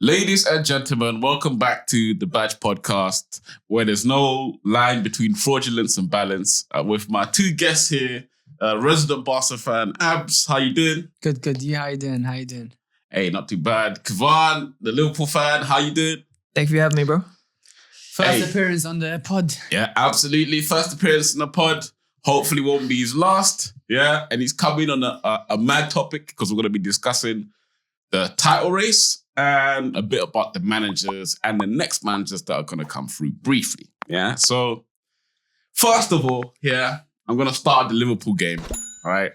Ladies and gentlemen, welcome back to the Badge Podcast, where there's no line between fraudulence and balance. With my two guests here, resident Barca fan, Abs, how you doing? Good. You, how you doing? Hey, not too bad. Kavan, the Liverpool fan, how you doing? Thank you for having me, bro. First appearance on the pod. Yeah, absolutely. First appearance in the pod. Hopefully won't be his last. Yeah, and he's coming on a mad topic because we're going to be discussing the title race and a bit about the managers and the next managers that are going to come through briefly. Yeah, so first of all, I'm going to start the Liverpool game. All right,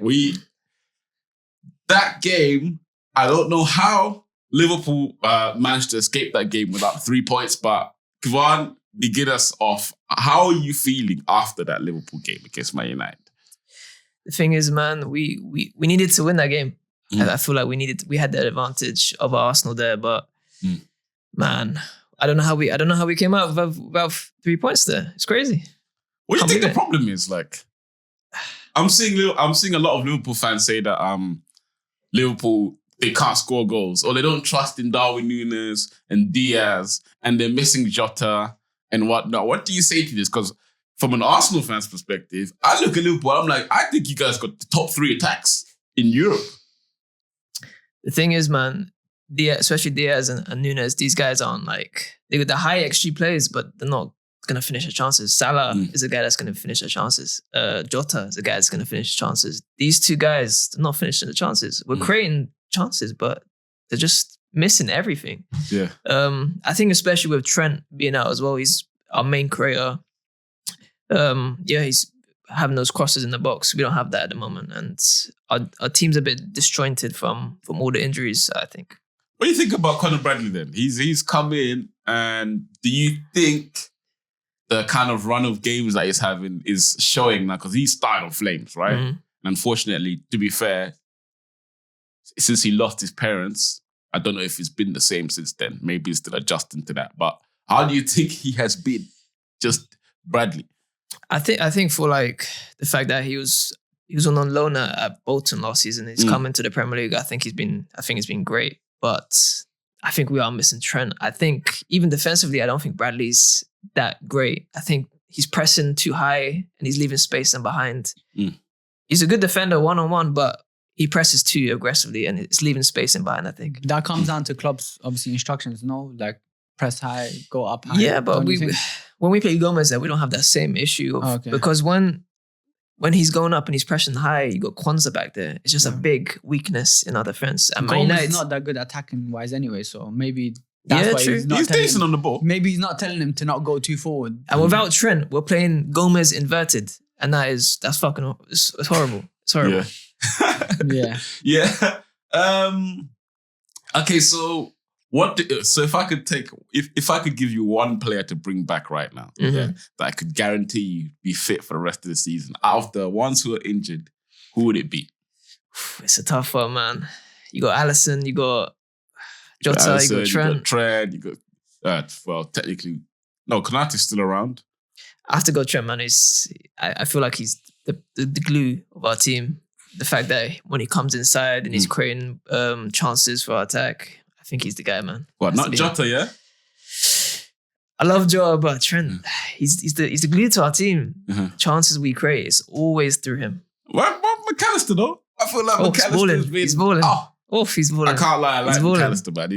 that game, I don't know how Liverpool managed to escape that game without 3 points, but Kvan, begin us off. How are you feeling after that Liverpool game against Man United? The thing is, man, we needed to win that game. I feel like we had the advantage of Arsenal there, but man, I don't know how we came out without 3 points there. It's crazy. What do you think the problem is? Like, I'm seeing a lot of Liverpool fans say that Liverpool, they can't score goals, or they don't trust in Darwin Núñez and Diaz, and they're missing Jota and whatnot. What do you say to this? Because from an Arsenal fan's perspective, I look at Liverpool, I'm like, I think you guys got the top 3 attacks in Europe. The thing is, man, especially Diaz and Núñez, these guys aren't they got the high XG players, but they're not going to finish their chances. Salah is a guy that's going to finish their chances. Jota is a guy that's going to finish chances. These two guys, they're not finishing the chances. We're creating chances, but they're just missing everything. Yeah. I think especially with Trent being out as well, he's our main creator. He's having those crosses in the box. We don't have that at the moment, and our team's a bit disjointed from all the injuries, I think. What do you think about Conor Bradley then? He's come in, and do you think the kind of run of games that he's having is showing now? Because he's started on flames, right? And unfortunately, to be fair, since he lost his parents, I don't know if it's been the same since then. Maybe he's still adjusting to that. But how do you think he has been? Just Bradley. I think for the fact that he was on loan at Bolton last season, he's come into the Premier League. I think it's been great, but I think we are missing Trent. I think even defensively, I don't think Bradley's that great. I think he's pressing too high and he's leaving space and behind. He's a good defender 1-on-1, but he presses too aggressively and it's leaving space in behind, I think. That comes down to club's obviously instructions, no? Like press high, go up high. Yeah, but when we play Gomez there, we don't have that same issue because when he's going up and he's pressing high, you got Kwanzaa back there. It's just a big weakness in our defense. And Gomez is not that good attacking wise anyway, so maybe that's why he's decent on the ball. Maybe he's not telling him to not go too forward. And without Trent, we're playing Gomez inverted, and that's fucking it's horrible. It's horrible. Yeah. Okay, so if I could give you one player to bring back right now, that I could guarantee you be fit for the rest of the season, out of the ones who are injured, who would it be? It's a tough one, man. You got Alisson, you got Jota, you got Trent. You got technically, no, Konate's still around. I have to go Trent, man. I feel like he's the glue of our team. The fact that when he comes inside and he's creating chances for our attack, I think he's the guy, man. What, not Jota, yeah? I love Jota, but Trent, he's the glue to our team. Chances we create, it's always through him. What McAllister, though? I feel like McAllister's been... He's balling. He's balling. I can't lie, I like McAllister, man.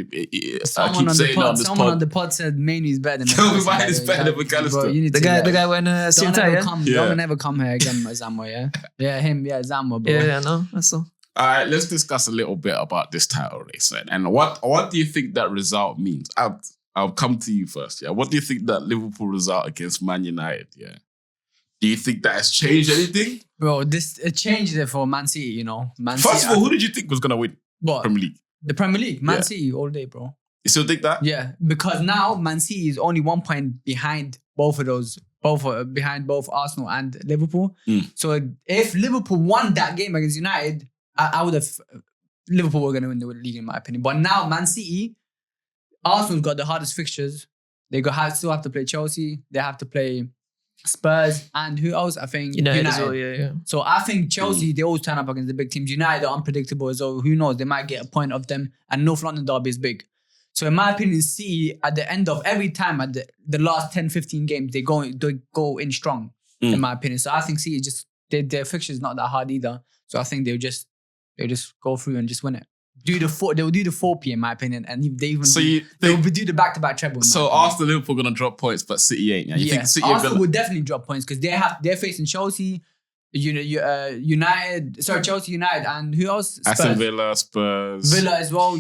Someone on the pod said Mainy's better than McAllister. Tell me is better than McAllister. The guy when Don't ever come here again, Zambo, yeah? Yeah, him, Zambo, bro. Yeah, no, that's all. All right, let's discuss a little bit about this title race, man. And what do you think that result means? I'll come to you first, yeah? What do you think that Liverpool result against Man United, yeah? Do you think that has changed anything? Bro, it changed it for Man City, you know. First of all, who did you think was going to win what? Premier League? The Premier League? Man City all day, bro. You still think that? Yeah, because now Man City is only 1 point behind both of those, behind both Arsenal and Liverpool. So if Liverpool won that game against United, I would have... Liverpool were going to win the league, in my opinion. But now, Man City, Arsenal's got the hardest fixtures. They still have to play Chelsea. They have to play Spurs, and who else? I think United. As well, yeah. So I think Chelsea, they always turn up against the big teams. United are unpredictable as well. Who knows? They might get a point of them. And North London derby is big. So in my opinion, City at the end of every time at the last 10, 15 games, they go in strong, in my opinion. So I think City just their fixture is not that hard either. So I think they'll just go through and just win it. They'll do the 4P in my opinion, and they even they'll do the back-to-back treble. So Arsenal, Liverpool gonna drop points, but City ain't. Yeah, you think City Arsenal would definitely drop points because they're facing Chelsea, United, and who else? Spurs. Aston Villa, Spurs, Villa as well.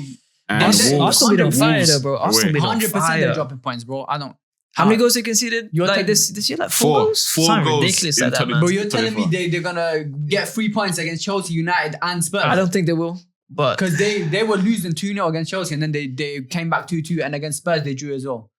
and Arsenal be on fire, though, bro. Wolves. Arsenal be on 100% fire. they're dropping points, bro. I don't. How many goals they conceded? You're Like this year, like four goals. Four Something goals ridiculous in like that, 20. man. Bro, you're telling me 24. they're gonna get 3 points against Chelsea, United, and Spurs? I don't think they will, but Because they were losing 2-0 against Chelsea, and then they came back 2-2, and against Spurs they drew as well.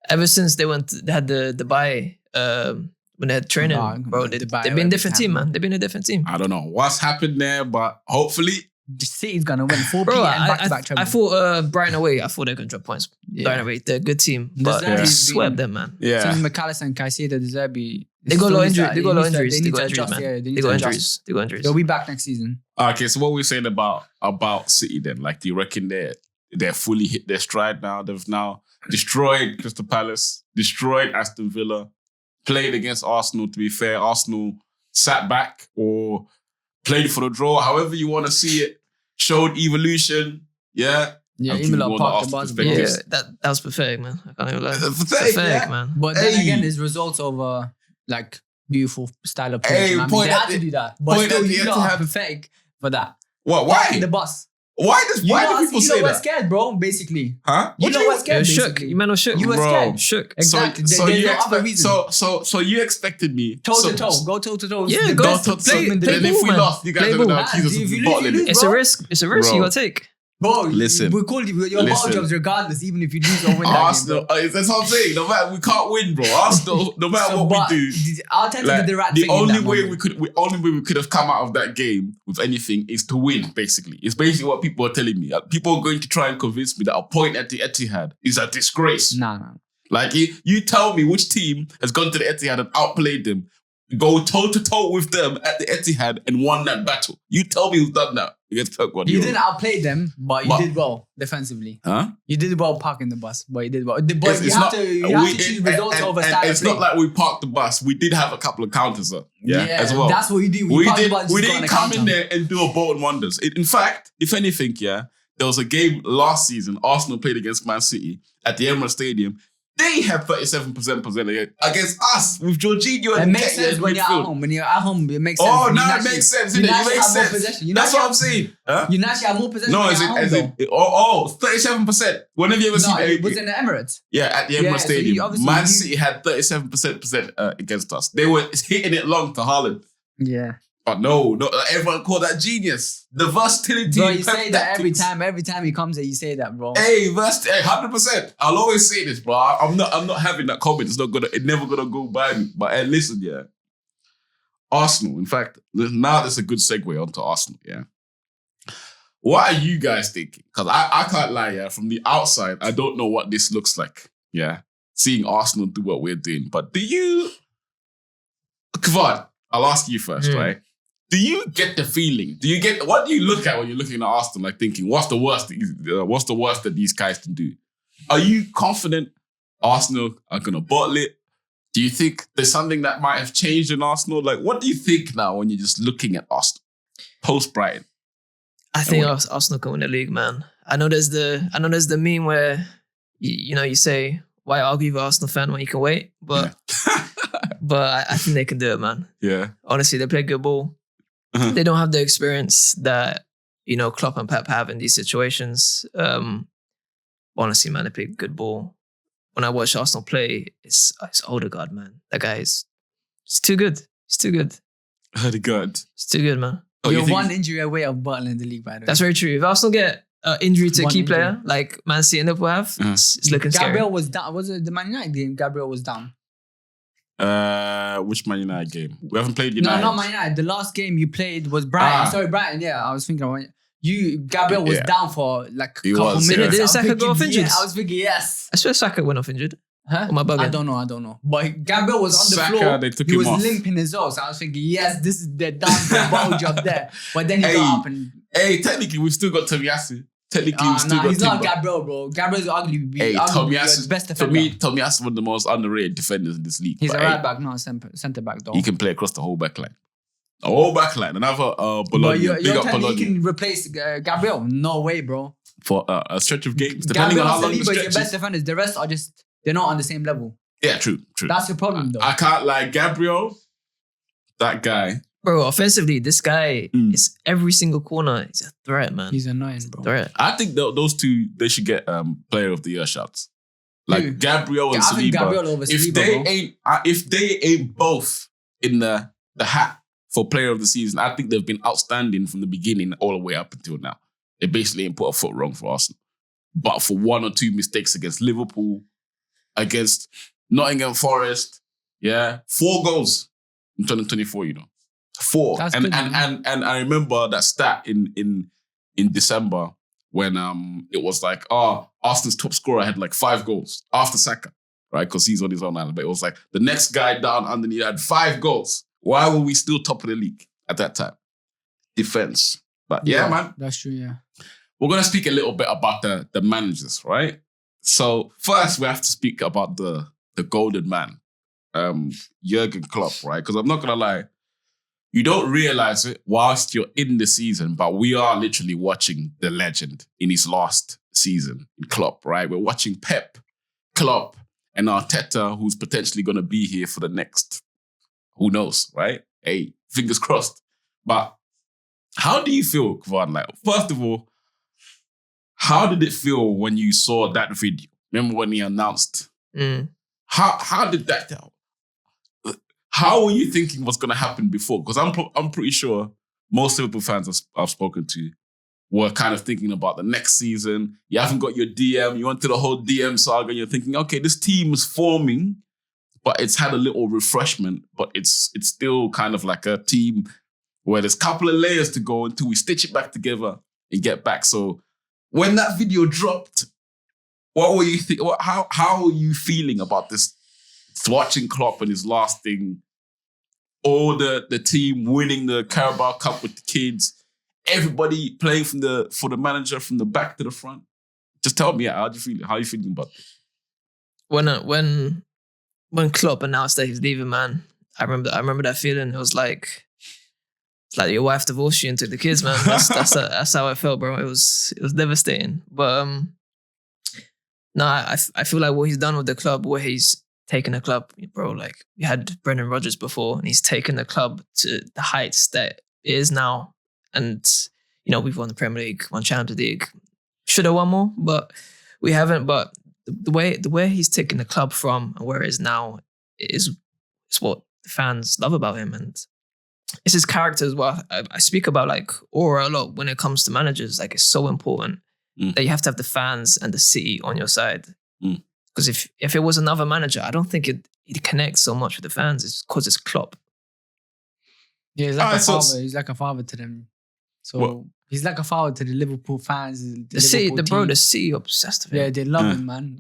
ever since they had the bye when they had training, bro, they've been a different team, man. They've been a different team. I don't know what's happened there, but hopefully. City's gonna win 4P Bro, and back-to-back treble. I thought Brighton away. I thought they were gonna drop points. Brighton away, they're a good team, but Deserby's they been- swept them, man. Yeah. Since McAllister and Caicedo, Deserby. They got a lot of injuries. They got a lot of They injuries. need They to got injuries, adjust, man. yeah, they They need to got adjust. injuries. They got injuries. They'll be back next season. Okay, so what we're saying about City then? Like, do you reckon they're fully hit their stride now? They've now destroyed Crystal Palace, destroyed Aston Villa, played against Arsenal. To be fair, Arsenal sat back or played for the draw, however you want to see it. Showed evolution, yeah. Yeah, I'm even keeping like on Park the the buzz. Arsenal Yeah, perspective. that was pathetic, man. I can't even lie. Pathetic, yeah. man. But then Hey. again, it's results of like beautiful style of play. Hey, you know what I mean? point They at had to the- do that. But point still, at the you lot Etihad. are pathetic for that. What? Park Why? the bus. Why do people you say were that? scared, bro, basically. Huh? You What know do what's You scared, were shook. basically. You man was shook. You were Bro. scared. Shook. Exactly. So There's you no other expect, reason. so you expected me Toe so- to toe. Go toe to toe. Yeah, The go best to- play- team in the play Then league. if ball, we man. lost, you guys Play are gonna ball. accuse us If of you lose, bottling you it. lose. It's a Bro. risk. It's a risk Bro. you gotta take. Bro, Listen. we call you your ball Listen. jobs regardless, even if you lose or win that game. Arsenal, that's what I'm saying. No matter, we can't win, bro. Arsenal, no matter So, what but we do, Arteta like, did the right the thing. in only that way moment. we could have come out of that game with anything is to win. Basically, it's basically what people are telling me. People are going to try and convince me that a point at the Etihad is a disgrace. Nah. Like you tell me which team has gone to the Etihad and outplayed them, go toe to toe with them at the Etihad and won that battle. You tell me who's done that against Pep Guardiola. You didn't outplay them, but you did well defensively. Huh? You did well parking the bus, but you did well. But It's you have to choose results over style of It's play. not like we parked the bus. We did have a couple of counters up, as well. That's what you do. We park the did. bus, We just go didn't on a come in counter. there and do a Bolton wonders. In fact, if anything, there was a game last season. Arsenal played against Man City at the Emirates Stadium. They had 37% possession against us with Jorginho It and makes Nketiah sense in when you're at midfield. home. When you're at home, it makes sense. Oh, You now it naturally- makes sense. You Innit? It naturally makes have more sense. possession. You That's naturally what I'm saying. Huh? You naturally have more possession. No, when as you're in, at as home, in, 37%. Whenever you ever though. No, see it was in the Emirates. at the Yeah, Emirates so Stadium, you obviously- Man you- City had 37% against us. They were hitting it long to Haaland. Yeah. But no, everyone called that genius. The versatility. Bro, you Pep say that every tactics. time. Every time he comes here, you say that, bro. Hey, 100%. I'll always say this, bro. I'm not having that comment. It's never gonna go by me. But hey, listen, yeah. Arsenal, in fact, now that's a good segue onto Arsenal, yeah. What are you guys thinking? Because I can't lie, yeah. From the outside, I don't know what this looks like, yeah. Seeing Arsenal do what we're doing. But do you... Kvad, I'll ask you first, right? Do you get the feeling? What do you look at when you're looking at Arsenal, like thinking, what's the worst that these guys can do? Are you confident Arsenal are gonna bottle it? Do you think there's something that might have changed in Arsenal? Like, what do you think now when you're just looking at Arsenal post Brighton? I think Arsenal can win the league, man. I know there's the meme where you say, why argue with Arsenal fan when you can wait? But but I think they can do it, man. Yeah. Honestly, they play good ball. Uh-huh. They don't have the experience that Klopp and Pep have in these situations. Honestly, man, they play good ball. When I watch Arsenal play, it's Odegaard, man. That guy he's too good. He's too good. Odegaard. He's too good, man. Oh, You're you think- one injury away of bottling the league, by the way. That's very true. If Arsenal get injury to a One key injury. player like Man City and Liverpool have, it's looking Gabriel scary. was down. Was it the Man United game? Gabriel was down. Which Man United game? We haven't played United. No, not Man United. The last game you played was Brighton. Ah. Sorry, Brighton. Yeah, I was thinking about Gabriel was Yeah. down for like a He couple was, minutes. yeah. Did Saka go off injured? Yeah, I was thinking yes. I swear Saka went off injured. Huh? Am I bugging? I don't know. But Gabriel was on the Saka, floor. they took He him was off. limping as well. So I was thinking, yes, this is the done for ball job there. But then he Hey. got up and Hey, technically, we've still got Tomiyasu. technically we still got he's not Timber. Gabriel, bro. Gabriel's arguably Hey, the best for defender. me, Tomiyasu is one of the most underrated defenders in this league. He's But, a hey, right back, not a centre back, though. he can play across the whole back line. The whole back line. Another But Bologna. you're Big up telling me Bologna. he can replace Gabriel? No way, bro. For a stretch of games, depending on how long the Saliba is stretch your is. best defenders. The rest are just, they're not on the same level. Yeah, true. That's your problem, though. I can't lie. Gabriel, that guy. Bro, offensively, this guy Mm. is every single corner. He's a threat, man. He's annoying, bro. Threat. I think those two, they should get player of the year shots. Like Who? Gabriel and I think Saliba. Gabriel over Saliba, If they ain't both in the hat for player of the season, I think they've been outstanding from the beginning all the way up until now. They basically ain't put a foot wrong for Arsenal. But for one or two mistakes against Liverpool, against Nottingham Forest, 4 goals in 2024, 4. That's and good, and I remember that stat in December when it was like, Arsenal's top scorer had like 5 goals after Saka, right? Because he's on his own island. But it was like the next guy down underneath had 5 goals. Why were we still top of the league at that time? Defense. But yeah, man. That's true, yeah. We're going to speak a little bit about the managers, right? So first we have to speak about the golden man, Jurgen Klopp, right? Because I'm not going to lie, you don't realize it whilst you're in the season, but we are literally watching the legend in his last season, Klopp, right? We're watching Pep, Klopp, and Arteta, who's potentially going to be here for the next, who knows, right? Hey, fingers crossed. But how do you feel, Kvan? Like, first of all, how did it feel when you saw that video? Remember when he announced? How did that tell? How were you thinking what's going to happen before? Because I'm pretty sure most Liverpool fans I've spoken to were kind of thinking about the next season. You haven't got your DM. You went to the whole DM saga. And you're thinking, okay, this team is forming, but it's had a little refreshment. But it's still kind of like a team where there's a couple of layers to go until we stitch it back together and get back. So when that video dropped, what were you thinking? How are you feeling about this? Watching Klopp and his last thing, all the team winning the Carabao Cup with the kids, everybody playing for the manager from the back to the front. Just tell me, how are you feeling about this? When Klopp announced that he's leaving, man, I remember that feeling. It was like it's like your wife divorced you and took the kids, man. That's how I felt, bro. It was devastating. But no, I feel like what he's done with the club, where he's taken the club, bro. Like we had Brendan Rodgers before, and he's taken the club to the heights that it is now. And we've won the Premier League, won Champions League. Should have won more, but we haven't. But the way he's taken the club from and where it is now is what the fans love about him, and it's his character as well. I speak about like aura a lot when it comes to managers. Like it's so important that you have to have the fans and the city on your side. Because if it was another manager, I don't think he'd connect so much with the fans. It's because it's Klopp. Yeah, he's like a father. He's like a father to them. So he's like a father to the Liverpool fans. The city obsessed with him. Yeah, they love him, man.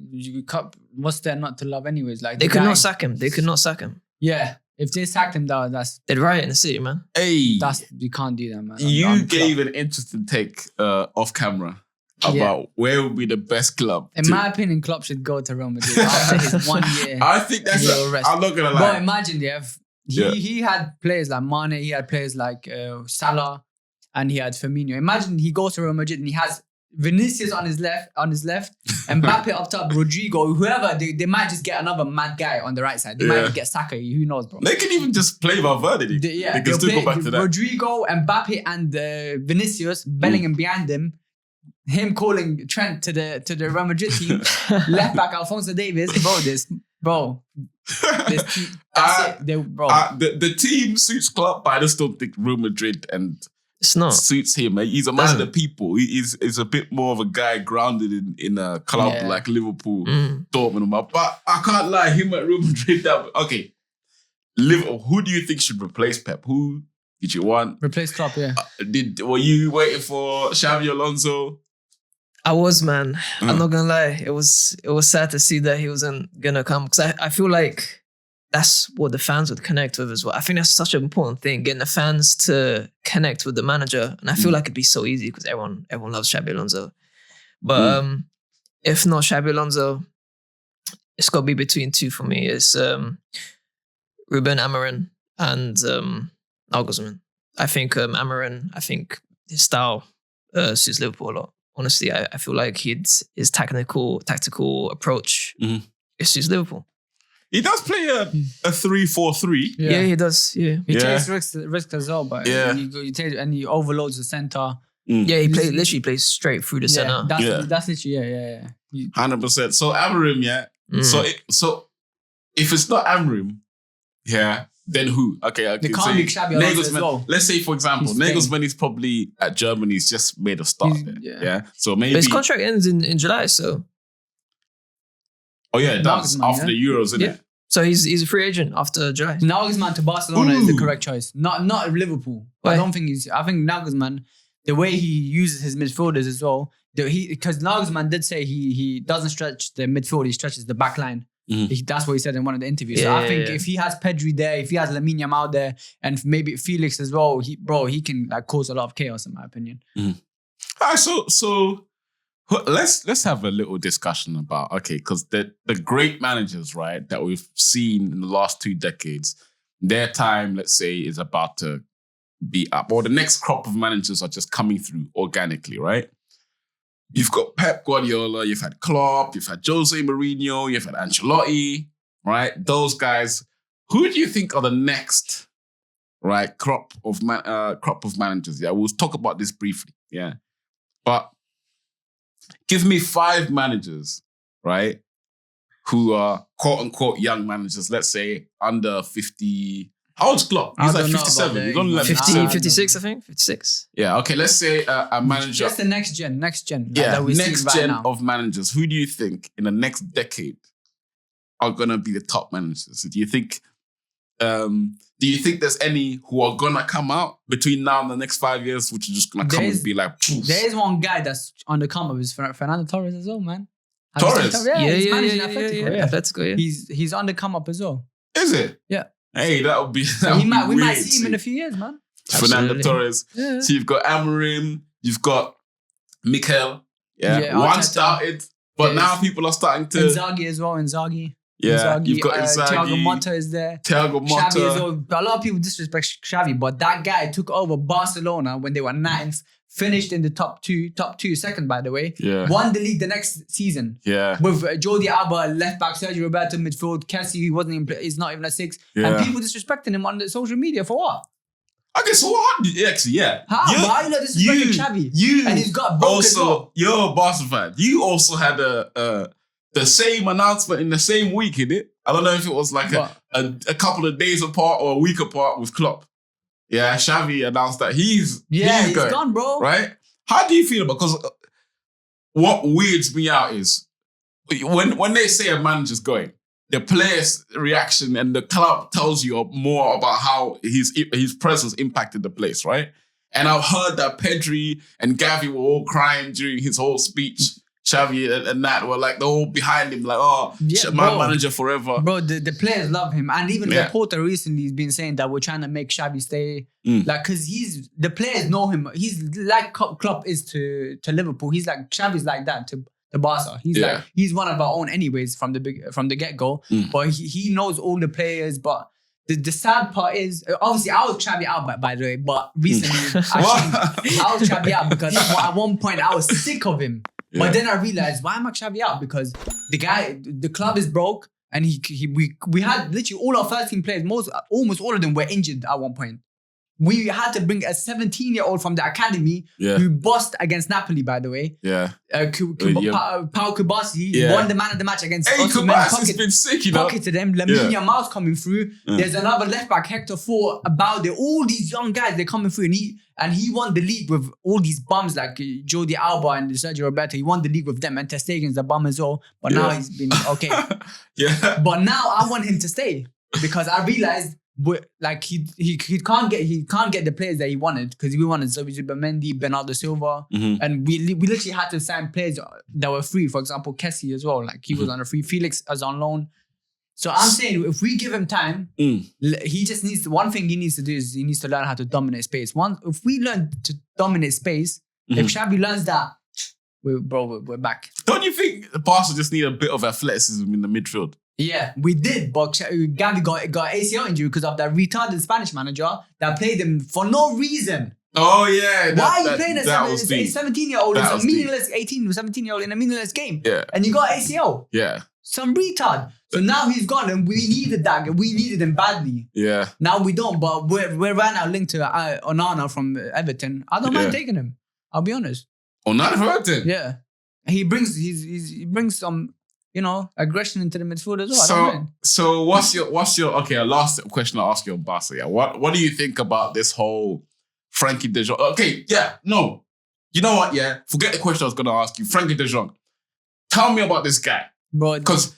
What's there not to love, anyways? Like they could not sack him. They could not sack him. Yeah, if they sacked him, they'd riot in the city, man. Hey, you can't do that, man. You gave an interesting take off camera about where would be the best club. In my opinion, Klopp should go to Real Madrid after his 1 year. I think that's I'm not gonna lie. But imagine he had players like Mane, he had players like Salah, and he had Firmino. Imagine he goes to Real Madrid and he has Vinicius on his left, Mbappe up top, Rodrigo, whoever. They might just get another mad guy on the right side. They might get Saka. Who knows, bro? They can even just play Valverde. They can still go back to that. Rodrigo, Mbappe, and Vinicius, Bellingham behind them. Him calling Trent to the Real Madrid team, left back Alphonso Davies, bro. The team suits Klopp, but I just don't think Real Madrid and it's not suits him. He's a man of the people. He's a bit more of a guy grounded in a club like Liverpool, Dortmund. But I can't lie, him at Real Madrid. Okay, Liverpool. Who do you think should replace Pep? Who did you want? Replace Klopp, yeah. Were you waiting for Xavi Alonso? I was, man. I'm not gonna lie. It was sad to see that he wasn't gonna come, because I feel like that's what the fans would connect with as well. I think that's such an important thing, getting the fans to connect with the manager. And I feel like it'd be so easy because everyone loves Xabi Alonso. But if not Xabi Alonso, it's got to be between two for me. It's Ruben Amorim and Nagelsmann. I think Amorim, his style suits Liverpool a lot. Honestly, I feel like his tactical approach it suits Liverpool. He does play a 3-4-3. Yeah, he does. Yeah, he takes risks as well, but he overloads the center. Yeah, he literally plays straight through the center. That's literally 100%. So Amorim, So if it's not Amorim, then who? Okay. They can't be Xabi Alonso as well. Let's say, for example, Nagelsmann is probably at Germany. He's just made a start there. Yeah. So maybe... But his contract ends in July, so... Oh, yeah, it does. After the Euros, isn't it? So he's a free agent after July. Nagelsmann to Barcelona is the correct choice. Not Liverpool. Why? I think Nagelsmann, the way he uses his midfielders as well, because Nagelsmann did say he doesn't stretch the midfield, he stretches the back line. That's what he said in one of the interviews. So I think if he has Pedri there, if he has Lamine Yamal there, and maybe Felix as well, he can cause a lot of chaos in my opinion. All right, so let's have a little discussion about because the great managers, right, that we've seen in the last 2 decades, their time, let's say, is about to be up, or the next crop of managers are just coming through organically, right? You've got Pep Guardiola, you've had Klopp, you've had Jose Mourinho, you've had Ancelotti, right? Those guys. Who do you think are the next, right, crop of managers? Yeah, we'll talk about this briefly. Yeah, but give me 5 managers, right, who are quote unquote young managers. Let's say under 50. How old's Klopp? He's like 57. He's only like 56, I think. 56. Yeah, okay. Let's say a manager. Just the next gen. Yeah, that we're next right gen now. of managers. Who do you think in the next decade are going to be the top managers? Do you think there's any who are going to come out between now and the next 5 years, which are just going to come and be like... There is one guy that's on the come up, is Fernando Torres as well, man. Torres? Yeah. Atletico, yeah. He's on the come up as well. Is it? Yeah. Hey, that would be we might see him in a few years, man. Fernando Torres. Yeah. So you've got Amorim, you've got Mikel. Yeah. One started, but now people are starting to... Inzaghi as well, Inzaghi. Yeah, you've got Inzaghi. Thiago Motta is there. Thiago Motta. Xavi as well. A lot of people disrespect Xavi, but that guy took over Barcelona when they were 9th, finished in the top two, second by the way. Yeah. Won the league the next season. Yeah. With Jordi Alba left back, Sergio Roberto midfield, Kessie he's not even a 6, Yeah. and people disrespecting him on the social media for what? Okay, so what? Actually, yeah. How? Why are you not disrespecting Xavi? And he's got broke as well. You're a Barca fan. You also had the same announcement in the same week, innit? I don't know if it was like a couple of days apart or a week apart with Klopp. Yeah, Xavi announced that he's going, gone, bro. Right? How do you feel about? Because what weirds me out is when they say a manager's going, the players' reaction and the club tells you more about how his presence impacted the place, right? And I've heard that Pedri and Gavi were all crying during his whole speech. Xavi and Nat were like, they're all behind him, like, my manager forever. Bro, the players love him. And even Laporta recently has been saying that we're trying to make Xavi stay. Like, because the players know him. He's like Klopp is to Liverpool. He's like, Xavi's like that to the Barca. He's one of our own anyways from the get-go. But he knows all the players. But the sad part is, obviously, I was Xavi out, by the way. But recently, I was Xavi out because at one point, I was sick of him. Yeah. But then I realized, why am I Xavi out? Because the club is broke, and we had literally all our first team players, almost all of them were injured at one point. We had to bring a 17-year-old from the academy who bossed against Napoli, by the way. Yeah. Pau Kubasi won the man of the match against Kubasi's been sick, you know. Pocketed them. Lamine Yamal's coming through. There's another left back, Hector Ford, Balde. All these young guys, they're coming through. And he won the league with all these bums like Jordi Alba and Sergio Roberto. He won the league with them. And Ter Stegen's a bum as well. But now he's been okay. But now I want him to stay because I realized he can't get the players that he wanted because we wanted Mendy, Bernardo Silva, and we literally had to sign players that were free. For example, Kessie as well, like he was on a free. Felix was on loan. So I'm saying if we give him time, he just needs one thing he needs to do is he needs to learn how to dominate space. If we learn to dominate space, if Xavi learns that, we're back. Don't you think Barca just need a bit of athleticism in the midfield? Yeah, we did, but Gavi got ACL injury because of that retarded Spanish manager that played him for no reason. Oh yeah. Why are you playing a 17-year-old in a was deep. meaningless 17-year-old in a meaningless game? Yeah. And you got ACL. Yeah. Some retard. So now he's gone and we needed that. We needed him badly. Yeah. Now we don't, but we're right now linked to Onana from Everton. I don't mind taking him. I'll be honest. Onana from Everton? Yeah. He brings he brings some, aggression into the midfield as well. I don't mind. So what's your okay, last question I'll ask you on Barca. Yeah. What do you think about this whole Frankie de Jong? Okay, yeah, no. You know what, yeah? Forget the question I was gonna ask you. Frankie de Jong. Tell me about this guy. Bro, because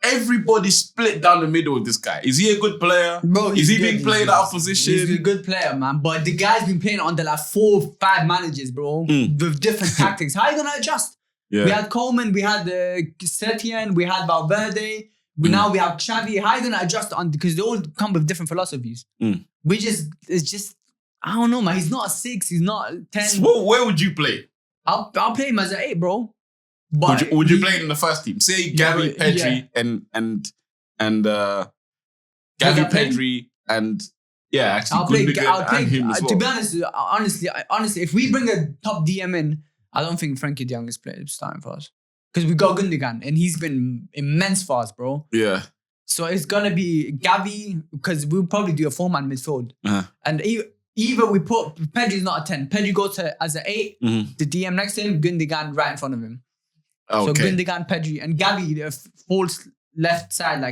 everybody split down the middle with this guy. Is he a good player? Bro, is he being played out of position? He's a good player, man. But the guy's been playing under like 4 or 5 managers, bro, with different tactics. How are you gonna adjust? Yeah. We had Coleman, we had Setien, we had Valverde. Now we have Xavi. How are you gonna adjust on? Because they all come with different philosophies. It's just I don't know, man. He's not a 6. He's not a 10. So where would you play? I'll play him as an 8, bro. But would you play him in the first team? Say Gavi, Pedri, and Gavi, Pedri, and actually I'll play him as well. To be honest, honestly, if we bring a top DM in, I don't think Frankie de Jong is starting for us because we got Gundogan and he's been immense for us, bro. Yeah. So it's gonna be Gavi because we'll probably do a 4-man midfield, and either we put Pedri's not a 10. Pedri goes as an 8. The DM next to him, Gundogan right in front of him. Okay. So Gundogan, Pedri, and Gavi falls left side,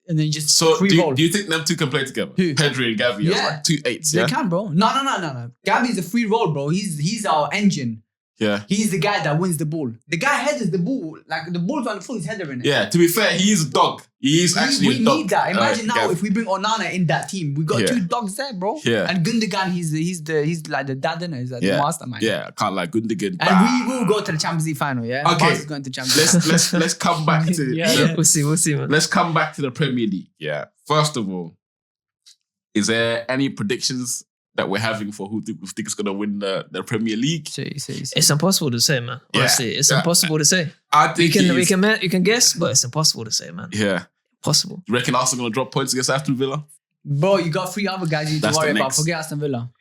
and then just do you think them two can play together? Who? Pedri and Gavi as like 2 8s, They can, bro. No. Gavi's a free roll, bro. He's our engine. Yeah. He's the guy that wins the ball. The guy headers the ball. Like, the ball's on the full, he's headering it. Yeah, to be fair, he is a dog. He is actually a dog. We need that. Imagine now if we bring Onana in that team. We got 2 dogs there, bro. Yeah. And Gundogan, he's like the dad, innit? He's like the mastermind. Yeah, I can't like Gundogan. And we will go to the Champions League final, yeah? Okay. Barca's going to Champions League. Let's come back to We'll see, man. Let's come back to the Premier League. Yeah. First of all, is there any predictions that we're having for who think is going to win the Premier League? It's impossible to say, man. Honestly, it's impossible to say. I think you can guess, but it's impossible to say, man. Yeah. Possible. You reckon Arsenal going to drop points against Aston Villa? Bro, you got 3 other guys you need to worry about. Forget Aston Villa.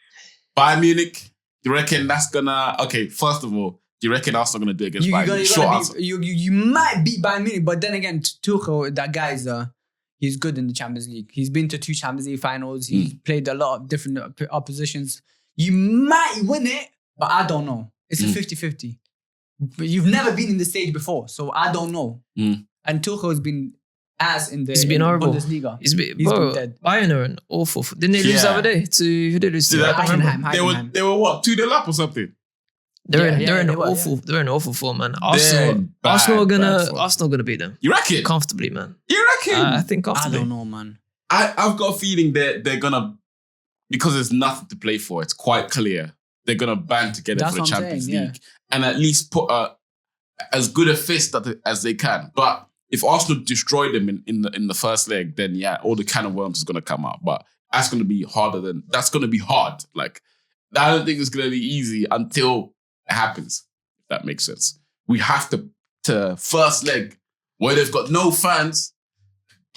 Bayern Munich, you reckon that's going to... Okay, first of all, do you reckon Arsenal going to do against Bayern Munich? Short answer. You might beat Bayern Munich, but then again, Tuchel, that guy is... He's good in the Champions League. He's been to 2 Champions League finals. He's played a lot of different oppositions. You might win it, but I don't know. It's a 50-50. But you've never been in the stage before, so I don't know. And Tuchel has been ass in the Bundesliga. He's been dead. Bayern are an awful... Didn't they lose the other day to... Who did they lose to? Heidenheim. They were what? 2-0 up or something? They're in awful form, man. Arsenal are gonna beat them. You reckon? Comfortably, man. You reckon? I think comfortably. I don't know, man. I've got a feeling they're gonna, because there's nothing to play for. It's quite clear they're gonna band together for the Champions League and at least put as good a fist as they can. But if Arsenal destroy them in the first leg, then all the can of worms is gonna come out. But that's gonna be that's gonna be hard. Like, I don't think it's gonna be easy until it happens, if that makes sense. We have to first leg where they've got no fans,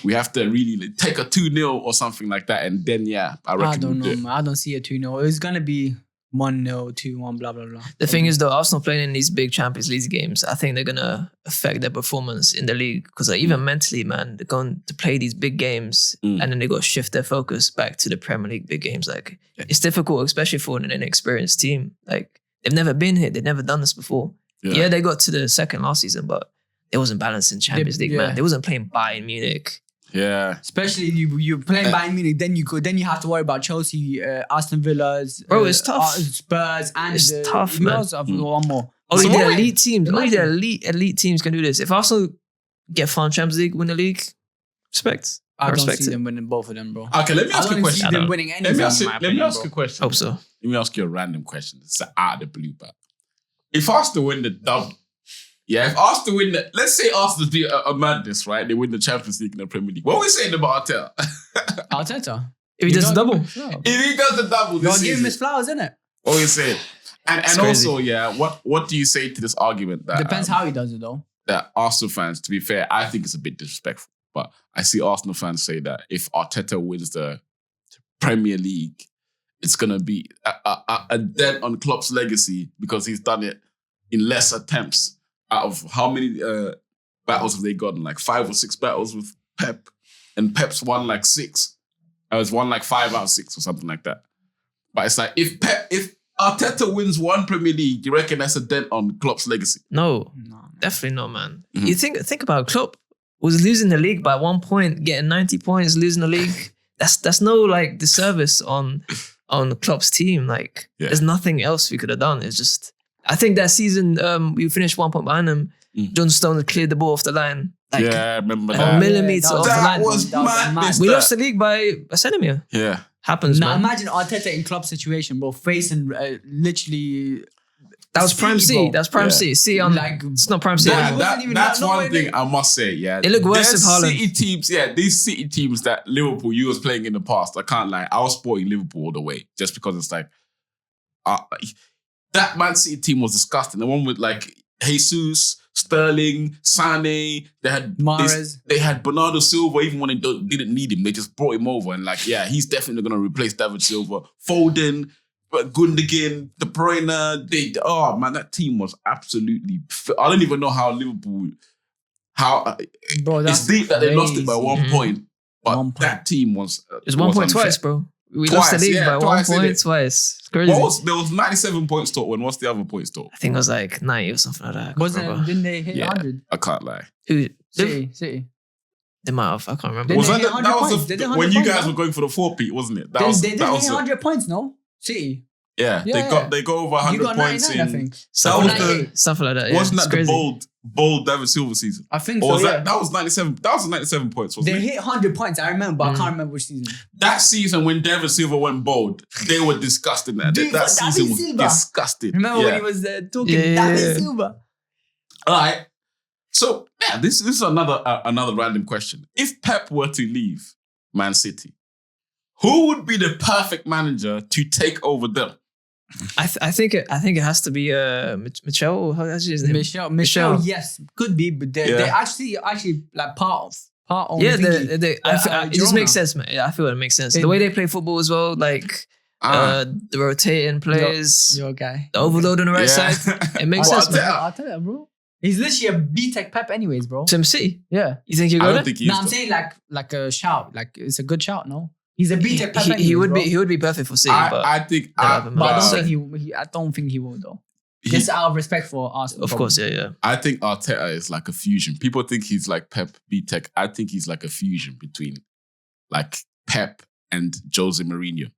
we have to really take a 2-0 or something like that, and then I reckon I don't know, man. I don't see a 2-0. It's gonna be 1-0, 2-1, blah blah blah. The thing is, though, Arsenal playing in these big Champions League games, I think they're gonna affect their performance in the league because even mentally, man, they're going to play these big games and then they got to shift their focus back to the Premier League big games. Like, it's difficult, especially for an inexperienced team. Like, they've never been here. They've never done this before. Yeah, they got to the second last season, but they wasn't balanced in Champions League, man. They wasn't playing Bayern Munich. Yeah. Especially you're playing Bayern Munich, then you have to worry about Chelsea, Aston Villa's, it's tough. Spurs, and it's tough, man. One more. Only the elite teams. Only the elite teams can do this. If Arsenal get far in Champions League, win the league, respect. I don't see them winning both of them, bro. Okay, let me ask you a question. I don't see them winning anything. Let me ask you a question. Hope so. Let me ask you a random question. It's out of the blue, but if Arsenal win the double, if Arsenal win let's say Arsenal do a madness, right? They win the Champions League and the Premier League. What are we saying about Arteta? Arteta? If he does the double. If he does the double this season. Give him his flowers, innit? What are we saying? And also, what do you say to this argument that depends how he does it though? That Arsenal fans, to be fair, I think it's a bit disrespectful. But I see Arsenal fans say that if Arteta wins the Premier League, it's gonna be a dent on Klopp's legacy because he's done it in less attempts. Out of how many battles have they gotten? Like 5 or 6 battles with Pep, and Pep's won like 6. I was won like 5 out of 6 or something like that. But it's like if Arteta wins one Premier League, you reckon that's a dent on Klopp's legacy? No, definitely not, man. You think about Klopp was losing the league by 1 point, getting 90 points, losing the league. That's no like disservice on Klopp's team. Like there's nothing else we could have done. It's just I think that season we finished 1 point behind them. John Stones cleared the ball off the line. Like, I remember a that. millimeter off the line. That was madness. We lost the league by a centimetre. Yeah. Happens, now man. imagine Arteta in Klopp's situation, bro, facing literally. That was Prime C. bro. That's Prime C. C on Like, it's not Prime C. That's one thing I must say. Yeah, it looked worse There's with Haaland. City teams. Yeah, these City teams that Liverpool you was playing in the past. I can't lie. I was supporting Liverpool all the way just because it's like that Man City team was disgusting. The one with like Jesus, Sterling, Sane. They had Mahrez. They had Bernardo Silva. Even when they didn't need him, they just brought him over and like, he's definitely going to replace David Silva. Foden, Gundogan, De Bruyne. That team was absolutely. I don't even know how Liverpool. Bro, it's deep that they lost it by 1 point, but 1 point. that team was. It was 1 point unfair. twice, bro. We lost the league by 1 point twice. It's crazy. There was 97 points total, and what's the other points total? I think it was like 90 or something like that. I can't Wasn't remember. didn't they hit 100? I can't lie. Who? City. They might have. I can't remember. Didn't Was they that, hit that 100 was points? They did 100 when you points, guys no? were going for the 4-peat, wasn't it? They didn't that was hit 100 points, no? City. Yeah, they go over 100 You got points 99, I in. think. That was the Something like that. Yeah. wasn't It's that the crazy. bold David Silva season? I think Or so, was yeah. that was 97? That was 97 points, wasn't They it? hit 100 points, I remember, but I can't remember which season. That season when David Silva went bold, they were disgusting. That Dude, that but season David was Silva. disgusting. Remember when he was talking David Silva? All right. So this is another random question. If Pep were to leave Man City, who would be the perfect manager to take over them? I think it has to be Michel. How's his name? Michel, yes, could be, but they're actually like part owner. Yeah, thingy. it just Girona. makes sense, man. Yeah, I feel it makes sense. The way they play football as well, like the rotating players, Your guy. the overload on the right side. It makes sense, man. I'll tell you, bro. He's literally a B-Tech Pep anyways, bro. Tim C. Yeah. You think you're I good? don't think he is. No, I'm saying like a shout. Like it's a good shout, no? He's a B-Tech Pep anyways, He would bro. be. He would be perfect for City. But I think. But But I don't So- think I don't think he will though. Just out of respect for Arsenal. of course, yeah. I think Arteta is like a fusion. People think he's like Pep B-Tech. I think he's like a fusion between like Pep and Jose Mourinho.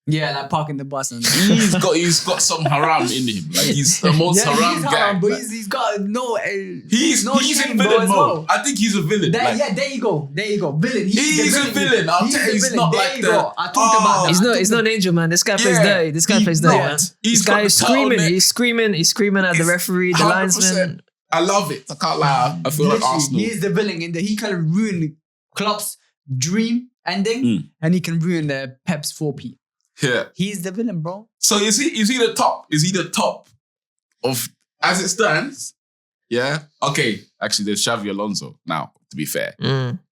Yeah, like parking the bus and He's got some haram in him. Like he's the most haram guy. but Like, he's got no. he's no in shame, bro, villain as mode. well. I think he's a villain. Like, There you go. Villain. He's the a villain. I'll tell you, he's not There like you the- go. I talked about that. He's not an angel, man. This guy plays Yeah, dirty. This guy he's plays dirty, not. man. He's This guy got is the screaming. turtleneck. He's screaming at the It's referee, the 100%. linesman. I love it. I can't lie. I feel like Literally, Arsenal. He is the villain in that he can ruin Klopp's dream ending and he can ruin the Pep's 4P. Yeah. He's the villain, bro. So is he the top? Is he the top of as it stands? Yeah. Okay. Actually, there's Xavi Alonso now. To be fair,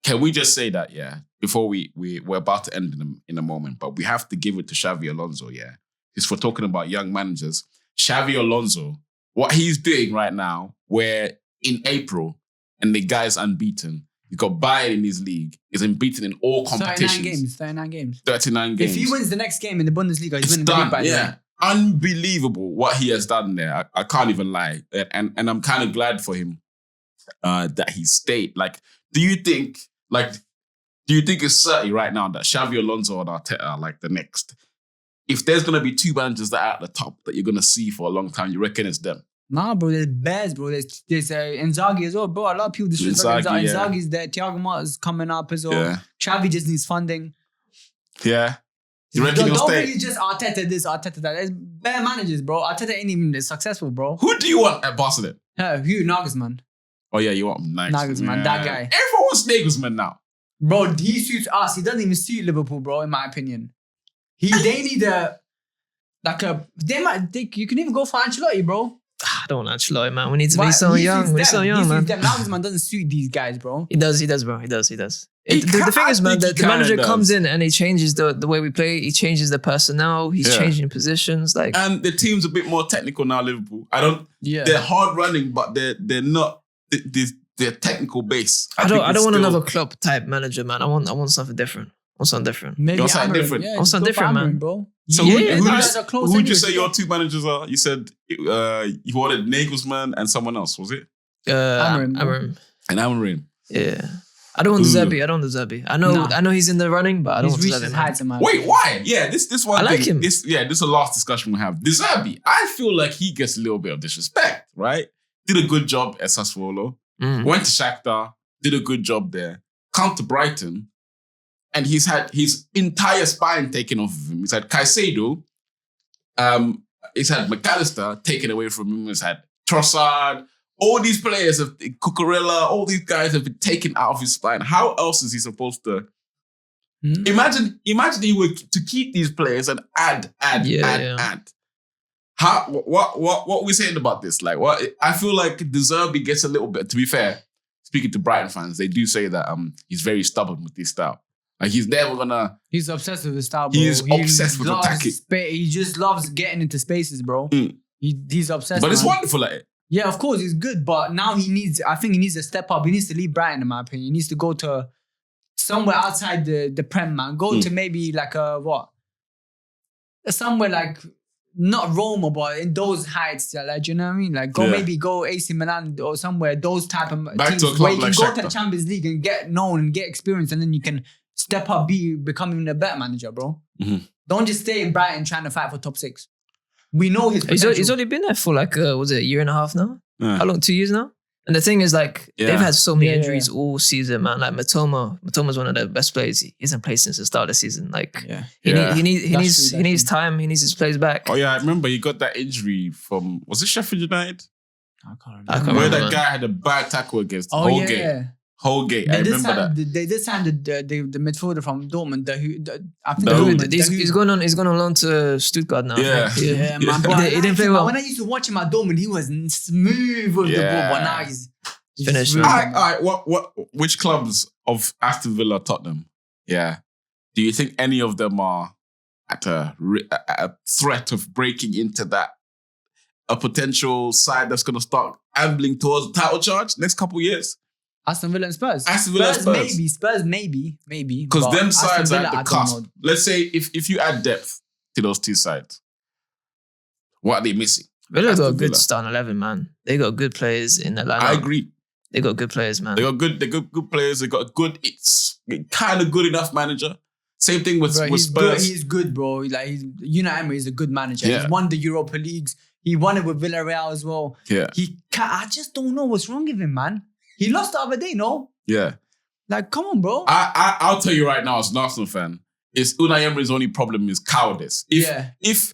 can we just say that? Yeah. Before we're about to end in a moment, but we have to give it to Xavi Alonso. Yeah. If we're talking about young managers, Xavi Alonso, what he's doing right now, where in April and the guy's unbeaten. He got Bayern in his league. He's unbeaten in all competitions. 39 games. 39 games. If he wins the next game in the Bundesliga, he's It's winning the done. league, by the way. Yeah. Unbelievable what he has done there. I can't even lie. And I'm kind of glad for him that he stayed. Like, do you think it's certain right now that Xavi Alonso and Arteta are like the next? If there's going to be two managers that are at the top that you're going to see for a long time, you reckon it's them? Nah, bro, there's Bears, bro. There's Inzaghi as well, bro. A lot of people disrespect Inzaghi, Inzaghi. yeah. Inzaghi's there. Thiago Motta's coming up as well. Yeah. Xavi just needs funding. Yeah. You reckon he'll Don't stay? think it's just Arteta this, Arteta that. There's bare managers, bro. Arteta ain't even successful, bro. Who do you want at Barcelona? Hugh Nagelsmann. Oh, yeah, you want Nagelsmann, that guy. Everyone wants Nagelsmann now. Bro, he suits us. He doesn't even suit Liverpool, bro, in my opinion. They need a... You can even go for Ancelotti, bro. I don't want Ancelotti, man. We need to be so young. We're so young, man. Now this man doesn't suit these guys, bro. He does, bro. He does. The thing is, man, the manager comes in and he changes the way we play. He changes the personnel. He's changing positions. And the team's a bit more technical now, Liverpool. They're hard running, but they're not their technical base. I don't want another club type manager, man. I want something different. Maybe you something different. Yeah, I want something different, man, bro. So who would you say your two managers are? You said you wanted Nagelsmann and someone else, was it? Amorim. And Amorim. Yeah. I don't want Zerbi. I know he's in the running, but I don't want Zerbi. Wait, why? Yeah, this one I thing. Like him. This is the last discussion we have. The Zerbi, I feel like he gets a little bit of disrespect, right? Did a good job at Sassuolo. Went to Shakhtar. Did a good job there. Come to Brighton. And he's had his entire spine taken off of him. He's had Caicedo. He's had McAllister taken away from him. He's had Trossard. All these players, Cucurella, all these guys have been taken out of his spine. How else is he supposed to... Imagine he were to keep these players and add. How? What are we saying about this? Like, what? I feel like De Zerbi gets a little bit... To be fair, speaking to Brighton fans, they do say that he's very stubborn with this style. Like, he's never gonna... He's obsessed with his style, bro. He's obsessed with attacking. He just loves getting into spaces, bro. He's obsessed, But it's wonderful at it. Yeah, of course, he's good. But now I think he needs to step up. He needs to leave Brighton, in my opinion. He needs to go to somewhere outside the Prem, man. Go to maybe like somewhere like... Not Roma, but in those heights, like, do you know what I mean? Like, maybe go AC Milan or somewhere, those type of teams where you can go to the Champions League and get known and get experience, and then you can step up, becoming a better manager, bro. Don't just stay in Brighton trying to fight for top 6. We know his potential. He's only been there for like, was it a year and a half now? How long? 2 years now? And the thing is, like, they've had so many injuries all season, man. Like, Matoma's one of the best players. He hasn't played since the start of the season. Like, he needs time. He needs his plays back. Oh, yeah, I remember he got that injury from, was it Sheffield United? I can't remember. Where that guy had a bad tackle against Holgate. Holgate, I remember that. They did sign the midfielder from Dortmund. He's going on loan to Stuttgart now. Yeah, man. He didn't play well. When I used to watch him at Dortmund, he was smooth with the ball, but now he's finished. All right. Which clubs of Aston Villa, Tottenham? Yeah. Do you think any of them are at a threat of breaking into a potential side that's going to start ambling towards the title charge next couple of years? Aston Villa and Spurs. Spurs maybe. Because them sides are at the cusp. Let's say if you add depth to those two sides, what are they missing? Villa got a good starting 11, man. They got good players in the lineup. I agree. They got good players, man. They got good players. They got a good, it's kind of good enough manager. Same thing with Spurs. He's good, bro. Like, Unai Emery is a good manager. Yeah. He's won the Europa Leagues. He won it with Villarreal as well. Yeah. I just don't know what's wrong with him, man. He lost the other day, no? Yeah. Like, come on, bro. I'll tell you right now, as an Arsenal fan, Unai Emery's only problem is cowardice. If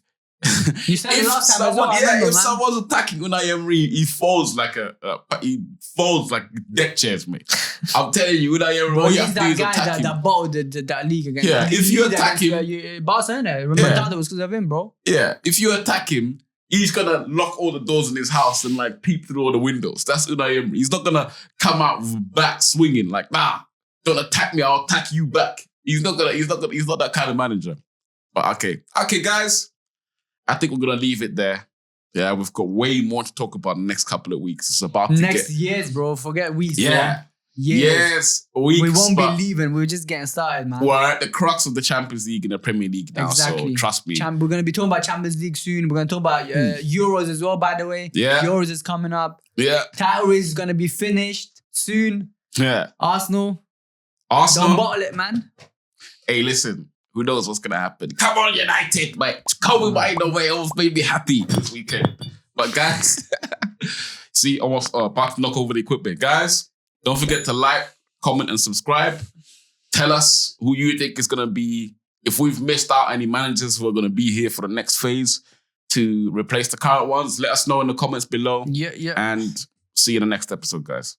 you said it last time as well. If someone's attacking Unai Emery, he falls like deck chairs, mate. I'm telling you, Unai Emery, all you have to do is attack him. That bottled that league again. Yeah, if you attack him, Barca, innit? Remember that was because of him, bro. Yeah, if you attack him, he's gonna lock all the doors in his house and like peep through all the windows. That's Unai Emery. He's not gonna come out with bat swinging like, nah, don't attack me, I'll attack you back. He's not that kind of manager. But okay, guys. I think we're gonna leave it there. Yeah, we've got way more to talk about in the next couple of weeks. It's about to next years, bro. Forget weeks. Yeah. Years. Weeks. We won't be leaving. We're just getting started, man. We're at the crux of the Champions League and the Premier League now. Exactly. So trust me. We're going to be talking about Champions League soon. We're going to talk about Euros as well, by the way. Yeah. Euros is coming up. Yeah. Title race is going to be finished soon. Yeah. Arsenal. Don't bottle it, man. Hey, listen. Who knows what's going to happen? Come on, United, mate. Kobe Mino Wales made me happy this weekend. But guys, see, almost about to knock over the equipment. Guys, don't forget to like, comment, and subscribe. Tell us who you think is going to be, if we've missed out any managers who are going to be here for the next phase to replace the current ones. Let us know in the comments below. Yeah. And see you in the next episode, guys.